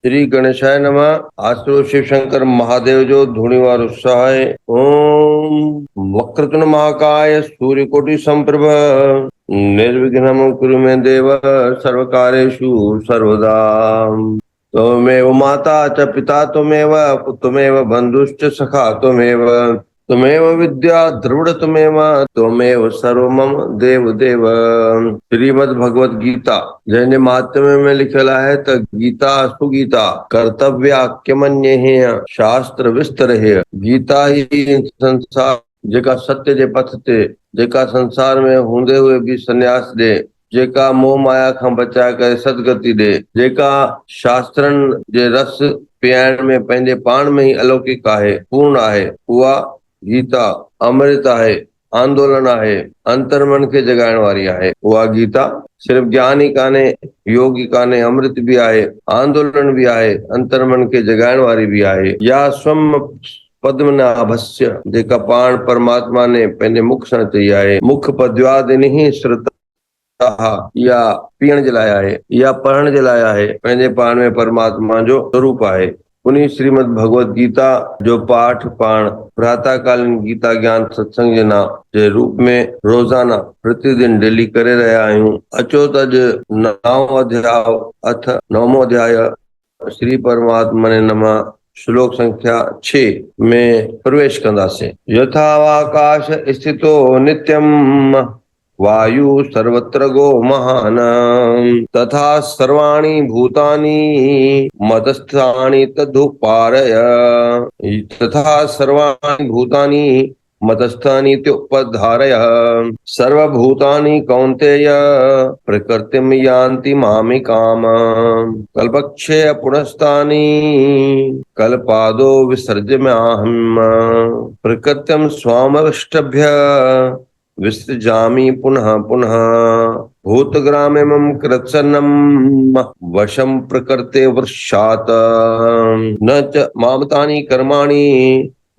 श्री गणेशाय नमः। आश्रो शिव शंकर महादेव जो धूणिवार उत्साह। ओम वक्रतुंड महाकाय सूर्यकोटि संप्रभ निर्विघ्नं कुरु मे देव सर्वकार्येषु सर्वदा। त्वमेव माता च पिता त्वमेव त्वमेव बन्धुश्च सखा त्वमेव त्वमेव विद्या द्रविड़ त्वमेव सर्व मम देव देव। श्रीमद भगवत गीता जैने महात्म्य में लिखेला है तो गीता सुगीता कर्तव्याक्यमन्य है शास्त्र विस्तर है। गीता ही संसार जेका सत्य जे पथ ते जेका संसार में हूंदे हुए भी संन्यास दे, जेका मोह माया खां बचाए करे सदगति दे, जेका शास्त्रन जे रस पियाइण में पंहिंजे पाण में ही अलौकिक आहे, पूर्ण आहे, उहा गीता अमृत आहे, आंदोलन आहे, अंतर मन के जगाइण वारी आहे। उहा गीता सिर्फ ज्ञान ही काने, योग ही काने, अमृत भी आहे, आंदोलन भी आहे, अंतर मन के जगाइण वारी भी आहे। या स्वम पद्मनाभस्य जेका पाण परमात्मा ने पंहिंजे मुख सां चई आहे, मुख पद्यादिनी श्रुता या पीअण जे लाइ आहे या पढ़ण जे लाइ आहे, पंहिंजे पाण में परमात्मा जो स्वरूप आहे। उन्हीं श्रीमद भगवत गीता जो पाठ पाण प्रातःकालीन गीता ज्ञान सत्संग जे नाम जे रूप में रोजाना प्रतिदिन डेली करे रहिया आहियूं। अचो त नवमो अध्याय श्री परमात्मा ने नमः श्लोक संख्या 6 में प्रवेश कंदासीं। यथावाकाश स्थितो नित्यम वायु सर्वत्र गो महान तथा सर्वाणि भूतानि मतस्थानि तदुपारय तथा सर्वाणि भूतानि मतस्थानि त्युपधारय सर्वभूतानि कौन्तेय प्रकृतिं यान्ति मामिकाम कल्पक्षय पुनस्तानि कल्पादो विसर्जयाम्यहम् प्रकृतिं स्वामवष्टभ्य विसृजामि पुनः पुनः भूतग्रामं कृत्सन्नं वशं प्रकृते वृषात् न च मामतानि कर्माणि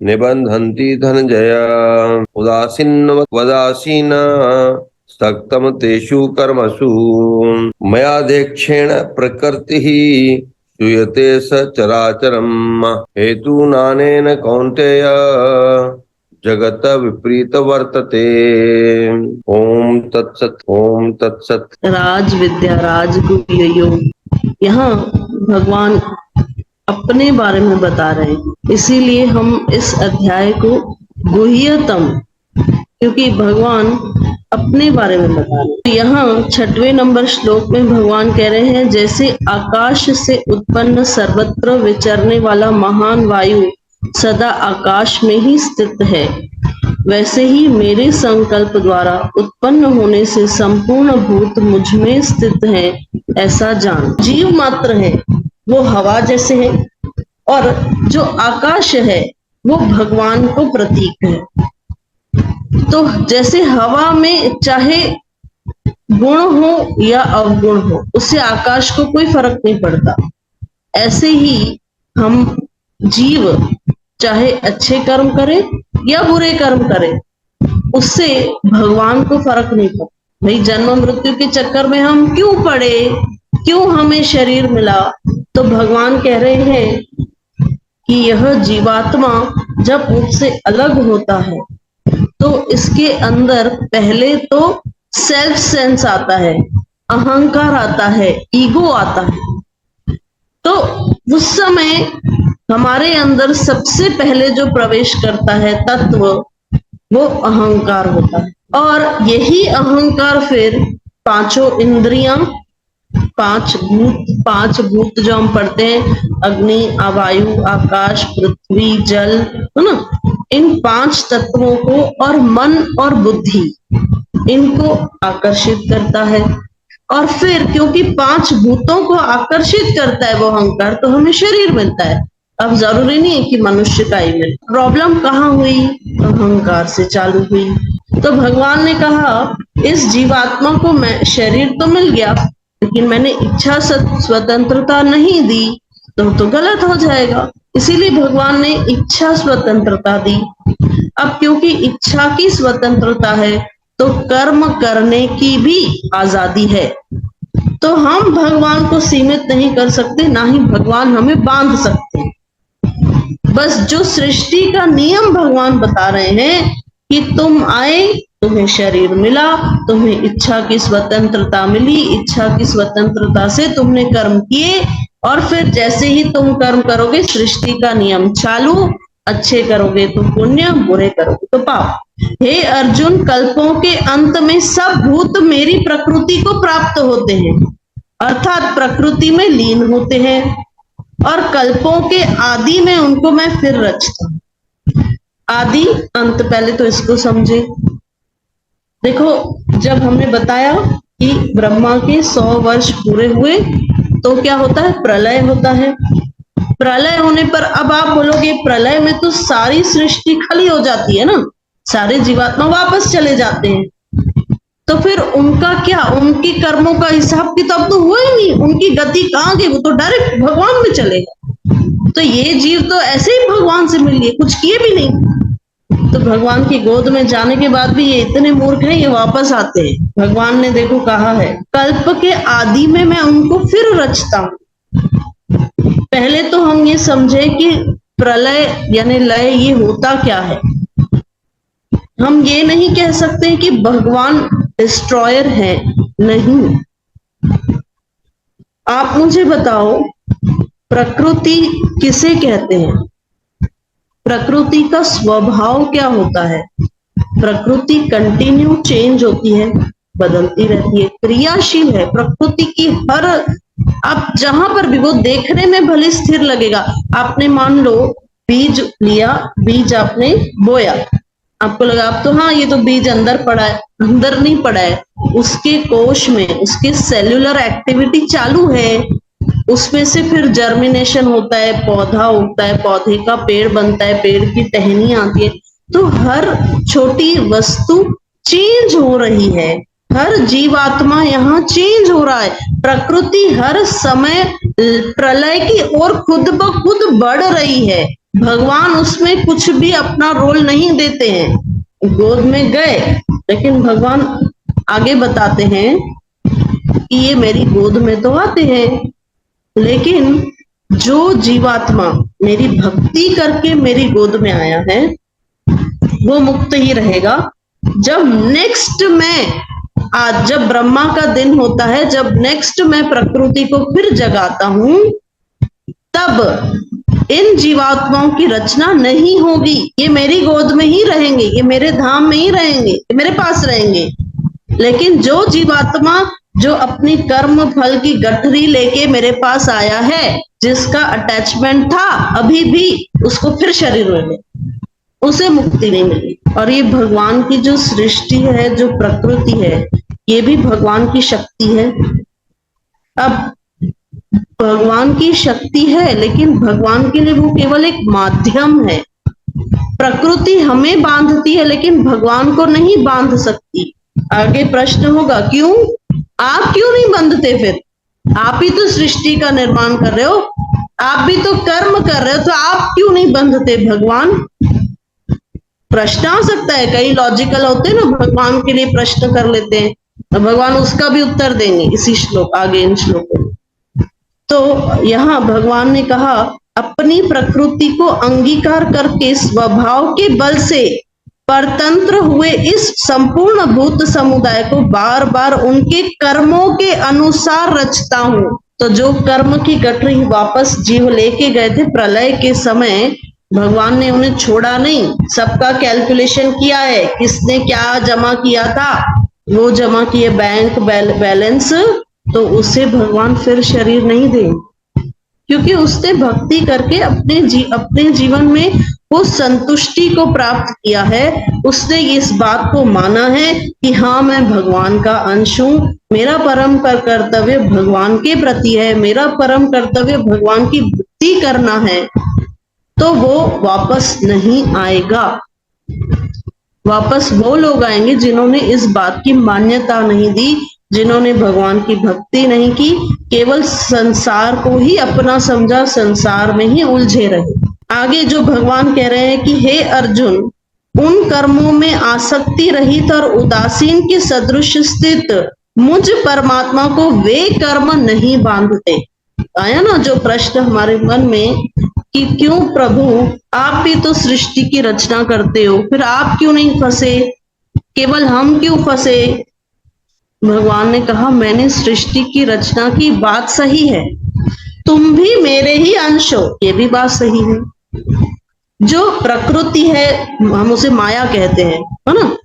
निबन्धन्ति धनंजय उदासीन सक्तम तेषु कर्मसु मयाध्यक्षेण प्रकृतिः श्रूयते स चराचरम् हेतुनानेन कौन्तेय जगत विपरीत वर्तते। ओम तत्सत ओम तत्सत। राज विद्या राजगुरु योग यहाँ भगवान अपने बारे में बता रहे हैं, इसीलिए हम इस अध्याय को गुह्यतम, क्योंकि भगवान अपने बारे में बता रहे हैं। यहाँ 6वें नंबर श्लोक में भगवान कह रहे हैं, जैसे आकाश से उत्पन्न सर्वत्र विचरने वाला महान वायु सदा आकाश में ही स्थित है, वैसे ही मेरे संकल्प द्वारा उत्पन्न होने से संपूर्ण भूत मुझ में स्थित है, ऐसा जान। जीव मात्र है वो हवा जैसे है, और जो आकाश है वो भगवान को प्रतीक है। तो जैसे हवा में चाहे गुण हो या अवगुण हो, उससे आकाश को कोई फर्क नहीं पड़ता। ऐसे ही हम जीव चाहे अच्छे कर्म करे या बुरे कर्म करे, उससे भगवान को फर्क नहीं पड़ता। भाई जन्म मृत्यु के चक्कर में हम क्यों पड़े, क्यों हमें शरीर मिला? तो भगवान कह रहे हैं कि यह जीवात्मा जब मुझसे अलग होता है तो इसके अंदर पहले तो सेल्फ सेंस आता है, अहंकार आता है, ईगो आता है। तो उस समय हमारे अंदर सबसे पहले जो प्रवेश करता है तत्व, वो अहंकार होता है। और यही अहंकार फिर पांचों इंद्रियां, पांच भूत जो हम पढ़ते हैं, अग्नि, वायु, आकाश, पृथ्वी, जल, है ना, इन 5 तत्वों को और मन और बुद्धि, इनको आकर्षित करता है। और फिर क्योंकि 5 भूतों को आकर्षित करता है वो अहंकार, तो हमें शरीर मिलता है। अब जरूरी नहीं है कि मनुष्य का ही मिले। प्रॉब्लम कहाँ हुई? अहंकार से चालू हुई। तो भगवान ने कहा, इस जीवात्मा को मैं शरीर तो मिल गया, लेकिन मैंने इच्छा स्वतंत्रता नहीं दी तो गलत हो जाएगा। इसीलिए भगवान ने इच्छा स्वतंत्रता दी। अब क्योंकि इच्छा की स्वतंत्रता है तो कर्म करने की भी आजादी है। तो हम भगवान को सीमित नहीं कर सकते, ना ही भगवान हमें बांध सकते। बस जो सृष्टि का नियम भगवान बता रहे हैं कि तुम आए, तुम्हें शरीर मिला, तुम्हें इच्छा की स्वतंत्रता मिली, इच्छा की स्वतंत्रता से तुमने कर्म किए, और फिर जैसे ही तुम कर्म करोगे सृष्टि का नियम चालू, अच्छे करोगे तो पुण्य, बुरे करोगे तो पाप। हे अर्जुन, कल्पों के अंत में सब भूत मेरी प्रकृति को प्राप्त होते हैं, अर्थात प्रकृति में लीन होते हैं, और कल्पों के आदि में उनको मैं फिर रचता हूं। आदि अंत, पहले तो इसको समझे। देखो, जब हमने बताया कि ब्रह्मा के 100 वर्ष पूरे हुए तो क्या होता है, प्रलय होता है। प्रलय होने पर अब आप बोलोगे प्रलय में तो सारी सृष्टि खाली हो जाती है ना, सारे जीवात्मा वापस चले जाते हैं, तो फिर उनका क्या, उनके कर्मों का हिसाब किताब तो हुआ ही नहीं, उनकी गति कहाँ गई, वो तो डायरेक्ट भगवान में चले गए। तो ये जीव तो ऐसे ही भगवान से मिल लिए, कुछ किए भी नहीं। तो भगवान की गोद में जाने के बाद भी ये इतने मूर्ख हैं, ये वापस आते हैं। भगवान ने देखो कहा है, कल्प के आदि में मैं उनको फिर रचता हूं। पहले तो हम ये समझे कि प्रलय यानी लय ये होता क्या है। हम ये नहीं कह सकते कि भगवान डिस्ट्रॉयर है, नहीं। आप मुझे बताओ, प्रकृति किसे कहते हैं? प्रकृति का स्वभाव क्या होता है? प्रकृति कंटिन्यू चेंज होती है, बदलती रहती है, क्रियाशील है। प्रकृति की हर, आप जहां पर भी, वो देखने में भले स्थिर लगेगा। आपने मान लो बीज लिया, बीज आपने बोया, आपको लगा अब तो हाँ ये तो बीज अंदर पड़ा है, अंदर नहीं पड़ा है, उसके कोश में उसके सेल्यूलर एक्टिविटी चालू है, उसमें से फिर जर्मिनेशन होता है, पौधा उगता है, पौधे का पेड़ बनता है, पेड़ की टहनी आती है। तो हर छोटी वस्तु चेंज हो रही है, हर जीवात्मा यहाँ चेंज हो रहा है। प्रकृति हर समय प्रलय की ओर खुद ब खुद बढ़ रही है। भगवान उसमें कुछ भी अपना रोल नहीं देते हैं। गोद में गए, लेकिन भगवान आगे बताते हैं कि ये मेरी गोद में तो आते हैं, लेकिन जो जीवात्मा मेरी भक्ति करके मेरी गोद में आया है वो मुक्त ही रहेगा। जब नेक्स्ट मैं, आज जब ब्रह्मा का दिन होता है, जब नेक्स्ट मैं प्रकृति को फिर जगाता हूं, तब इन जीवात्माओं की रचना नहीं होगी। ये मेरी गोद में ही रहेंगे, ये मेरे धाम में ही रहेंगे, ये मेरे पास रहेंगे। लेकिन जो जीवात्मा जो अपनी कर्म फल की गठरी लेके मेरे पास आया है, जिसका अटैचमेंट था, अभी भी उसको फिर शरीर मिले, उसे मुक्ति नहीं मिली। और ये भगवान की जो सृष्टि है, जो प्रकृति है, ये भी भगवान की शक्ति है। अब भगवान की शक्ति है, लेकिन भगवान के लिए वो केवल एक माध्यम है। प्रकृति हमें बांधती है, लेकिन भगवान को नहीं बांध सकती। आगे प्रश्न होगा, क्यों? आप क्यों नहीं बंधते? फिर आप ही तो सृष्टि का निर्माण कर रहे हो, आप भी तो कर्म कर रहे हो, तो आप क्यों नहीं बंधते? भगवान, प्रश्न आ सकता है, कई लॉजिकल होते हैं ना, भगवान के लिए प्रश्न कर लेते हैं, तो भगवान उसका भी उत्तर देंगे इसी श्लोक, आगे इन श्लोकों में। तो यहाँ भगवान ने कहा, अपनी प्रकृति को अंगीकार करके स्वभाव के बल से परतंत्र हुए इस संपूर्ण भूत समुदाय को बार बार उनके कर्मों के अनुसार रचता हूँ। तो जो कर्म की गठरी वापस जीव लेके गए थे प्रलय के समय, भगवान ने उन्हें छोड़ा नहीं, सबका कैलकुलेशन किया है, किसने क्या जमा किया था, वो जमा किए बैंक बैलेंस, तो उसे भगवान फिर शरीर नहीं देंगे, क्योंकि उसने भक्ति करके अपने जीवन में वो संतुष्टि को प्राप्त किया है। उसने इस बात को माना है कि हाँ, मैं भगवान का अंश हूँ, मेरा परम कर्तव्य भगवान के प्रति है, मेरा परम कर्तव्य भगवान की भक्ति करना है, तो वो वापस नहीं आएगा। वापस वो लोग आएंगे जिन्होंने इस बात की मान्यता नहीं दी, जिन्होंने भगवान की भक्ति नहीं की, केवल संसार को ही अपना समझा, संसार में ही उलझे रहे। आगे जो भगवान कह रहे हैं कि हे अर्जुन, उन कर्मों में आसक्ति रहित और उदासीन के सदृश स्थित मुझ परमात्मा को वे कर्म नहीं बांधते। आया ना जो प्रश्न हमारे मन में कि क्यों प्रभु आप भी तो सृष्टि की रचना करते हो, फिर आप क्यों नहीं फंसे, केवल हम क्यों फंसे। भगवान ने कहा मैंने सृष्टि की रचना की, बात सही है, तुम भी मेरे ही अंश हो, ये भी बात सही है। जो प्रकृति है हम उसे माया कहते हैं, है ना,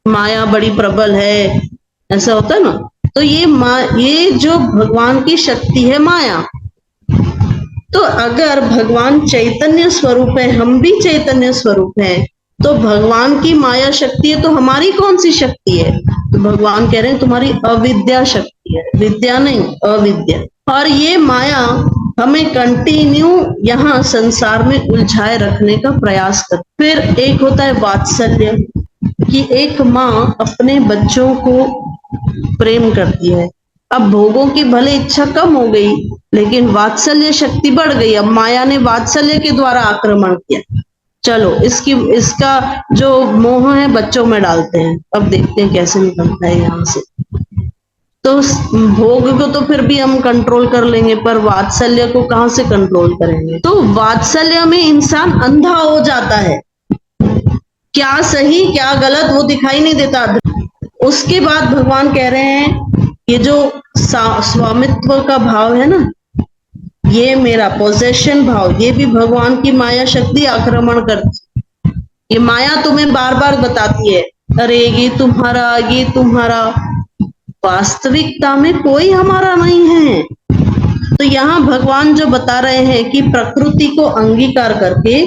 माया बड़ी प्रबल है, ऐसा होता है ना। तो ये जो भगवान की शक्ति है माया, तो अगर भगवान चैतन्य स्वरूप है, हम भी चैतन्य स्वरूप है, तो भगवान की माया शक्ति है, तो हमारी कौन सी शक्ति है। तो भगवान कह रहे हैं तुम्हारी अविद्या शक्ति है, विद्या नहीं अविद्या। और ये माया हमें कंटिन्यू यहाँ संसार में उलझाए रखने का प्रयास कर। फिर एक होता है वात्सल्य, कि एक माँ अपने बच्चों को प्रेम करती है। अब भोगों की भले इच्छा कम हो गई, लेकिन वात्सल्य शक्ति बढ़ गई। अब माया ने वात्सल्य के द्वारा आक्रमण किया, चलो इसका जो मोह है बच्चों में डालते हैं, अब देखते हैं कैसे निकलता है यहाँ से। तो भोग को तो फिर भी हम कंट्रोल कर लेंगे, पर वात्सल्य को कहाँ से कंट्रोल करेंगे। तो वात्सल्य में इंसान अंधा हो जाता है, क्या सही क्या गलत वो दिखाई नहीं देता। उसके बाद भगवान कह रहे हैं ये जो स्वामित्व का भाव है ना, ये मेरा पोजेशन भाव, ये भी भगवान की माया शक्ति आक्रमण करती। ये माया तुम्हें बार बार बताती है अरे ये तुम्हारा, वास्तविकता में कोई हमारा नहीं है। तो यहाँ भगवान जो बता रहे हैं कि प्रकृति को अंगीकार करके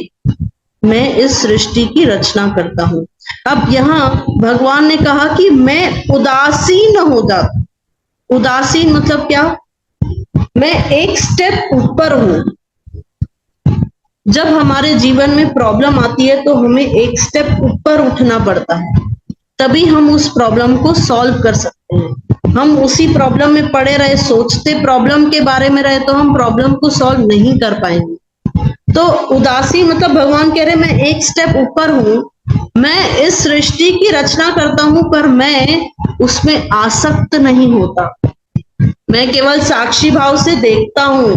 मैं इस सृष्टि की रचना करता हूं। अब यहाँ भगवान ने कहा कि मैं उदासीन हो जाता। उदासीन मतलब क्या, मैं एक स्टेप ऊपर हूं। जब हमारे जीवन में प्रॉब्लम आती है तो हमें एक स्टेप ऊपर उठना पड़ता है, तभी हम उस प्रॉब्लम को सॉल्व कर सकते हैं। हम उसी प्रॉब्लम में पड़े रहे, सोचते प्रॉब्लम के बारे में रहे, तो हम प्रॉब्लम को सॉल्व नहीं कर पाएंगे। तो उदासी मतलब भगवान कह रहे मैं एक स्टेप ऊपर हूं, मैं इस सृष्टि की रचना करता हूं, पर मैं उसमें आसक्त नहीं होता। मैं केवल साक्षी भाव से देखता हूं।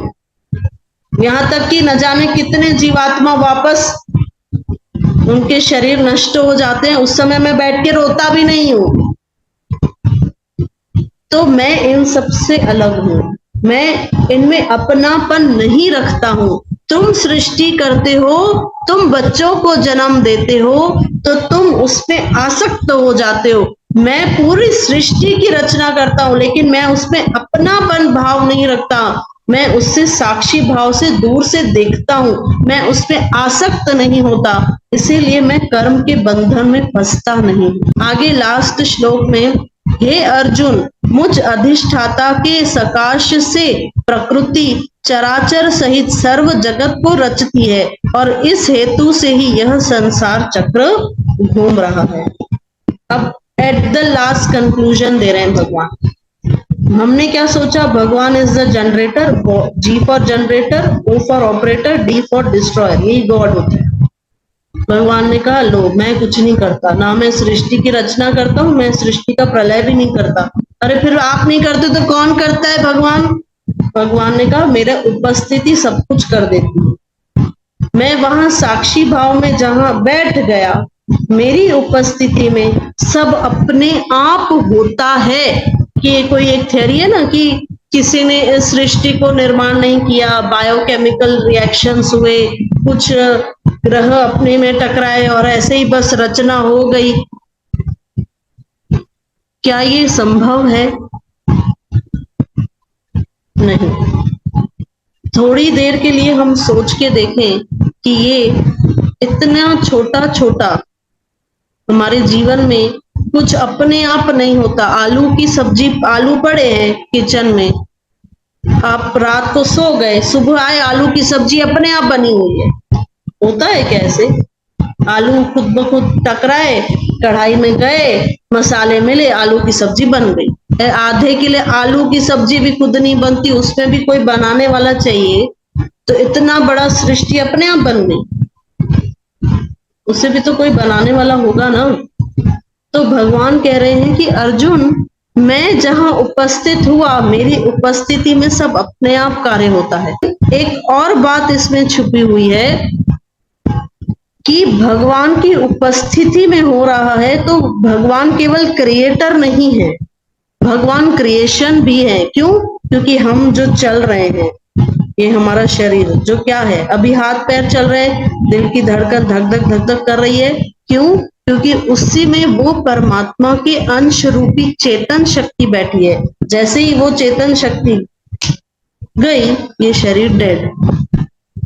यहां तक कि न जाने कितने जीवात्मा वापस उनके शरीर नष्ट हो जाते हैं, उस समय मैं बैठ के रोता भी नहीं हूं। तो मैं इन सबसे अलग हूं, मैं इनमें अपनापन नहीं रखता हूं। तुम सृष्टि करते हो, तुम बच्चों को जन्म देते हो, तो तुम उसमें आसक्त हो जाते हो। मैं पूरी सृष्टि की रचना करता हूं, लेकिन मैं उसमें अपनापन भाव नहीं रखता। मैं उससे साक्षी भाव से दूर से देखता हूं, मैं उसमें आसक्त नहीं होता, इसीलिए मैं कर्म के बंधन में फंसता नहीं। आगे लास्ट श्लोक में, हे अर्जुन, मुझ अधिष्ठाता के सकाश से प्रकृति चराचर सहित सर्व जगत को रचती है, और इस हेतु से ही यह संसार चक्र घूम रहा है। अब एट द लास्ट कंक्लूजन दे रहे हैं भगवान। हमने क्या सोचा, भगवान is the generator, G for generator, O for operator, D for destroyer, यही गॉड होता है। भगवान ने कहा लो मैं कुछ नहीं करता, ना मैं सृष्टि की रचना करता हूँ, मैं सृष्टि का प्रलय भी नहीं करता। अरे फिर आप नहीं करते तो कौन करता है, भगवान। भगवान ने कहा मेरा उपस्थिति सब कुछ कर देती है। मैं वहां साक्षी भाव में जहां बैठ गया, मेरी उपस्थिति में सब अपने आप होता है। कि कोई एक थ्योरी है ना कि किसी ने इस सृष्टि को निर्माण नहीं किया, बायोकेमिकल रिएक्शंस हुए, कुछ ग्रह अपने में टकराए और ऐसे ही बस रचना हो गई। क्या ये संभव है? नहीं। थोड़ी देर के लिए हम सोच के देखें कि ये इतना छोटा छोटा हमारे जीवन में कुछ अपने आप नहीं होता। आलू की सब्जी, आलू पड़े हैं किचन में, आप रात को सो गए, सुबह आए, आलू की सब्जी अपने आप बनी हुई है। होता है कैसे? आलू खुद ब खुद टकराए, कढ़ाई में गए, मसाले मिले, आलू की सब्जी बन गई। आधे किलो आलू की सब्जी भी खुद नहीं बनती, उसमें भी कोई बनाने वाला चाहिए, तो इतना बड़ा सृष्टि अपने आप बन गई, उसे भी तो कोई बनाने वाला होगा ना। तो भगवान कह रहे हैं कि अर्जुन, मैं जहां उपस्थित हुआ, मेरी उपस्थिति में सब अपने आप कार्य होता है। एक और बात इसमें छुपी हुई है कि भगवान की उपस्थिति में हो रहा है, तो भगवान केवल क्रिएटर नहीं है, भगवान क्रिएशन भी है। क्यों? क्योंकि हम जो चल रहे हैं, ये हमारा शरीर जो क्या है, अभी हाथ पैर चल रहे हैं, दिल की धड़कन धक धक धक धक कर रही है। क्यों? क्योंकि उसी में वो परमात्मा की अंश रूपी चेतन शक्ति बैठी है। जैसे ही वो चेतन शक्ति गई, ये शरीर डेड।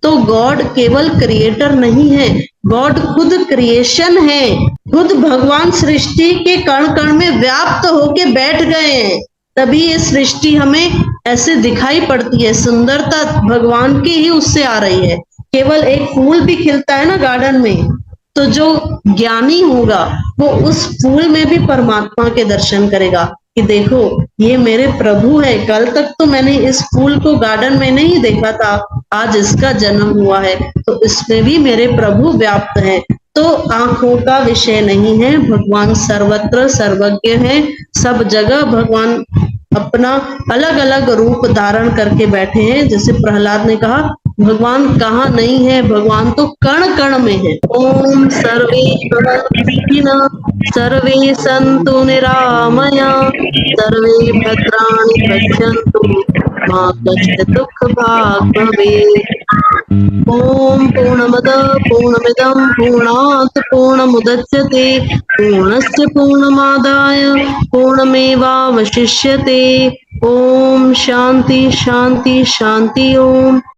तो गॉड केवल क्रिएटर नहीं है, गॉड खुद क्रिएशन है। खुद भगवान सृष्टि के कण कण में व्याप्त होके बैठ गए हैं, तभी ये सृष्टि हमें ऐसे दिखाई पड़ती है। सुंदरता भगवान की ही उससे आ रही है। केवल एक फूल भी खिलता है ना गार्डन में, तो जो ज्ञानी होगा वो उस फूल में भी परमात्मा के दर्शन करेगा कि देखो ये मेरे प्रभु है। कल तक तो मैंने इस फूल को गार्डन में नहीं देखा था, आज इसका जन्म हुआ है, तो इसमें भी मेरे प्रभु व्याप्त हैं। तो आंखों का विषय नहीं है, भगवान सर्वत्र सर्वज्ञ है। सब जगह भगवान अपना अलग अलग रूप धारण करके बैठे हैं। जैसे प्रहलाद ने कहा, भगवान कहाँ नहीं है, भगवान तो कण कण में है। ओम सर्वे भद्राणि सर्वे सन्तु निरामया सर्वे भद्राणि पश्यन्तु मा कश्चित् दुःखभाग् भवेत्। ओम पूर्णमद पूर्णमिदं पूर्णात् पूर्णमुदच्यते पूर्णस्य पूर्णमादाय पूर्णमेवावशिष्यते। ओम शांति शांति शांति। ओम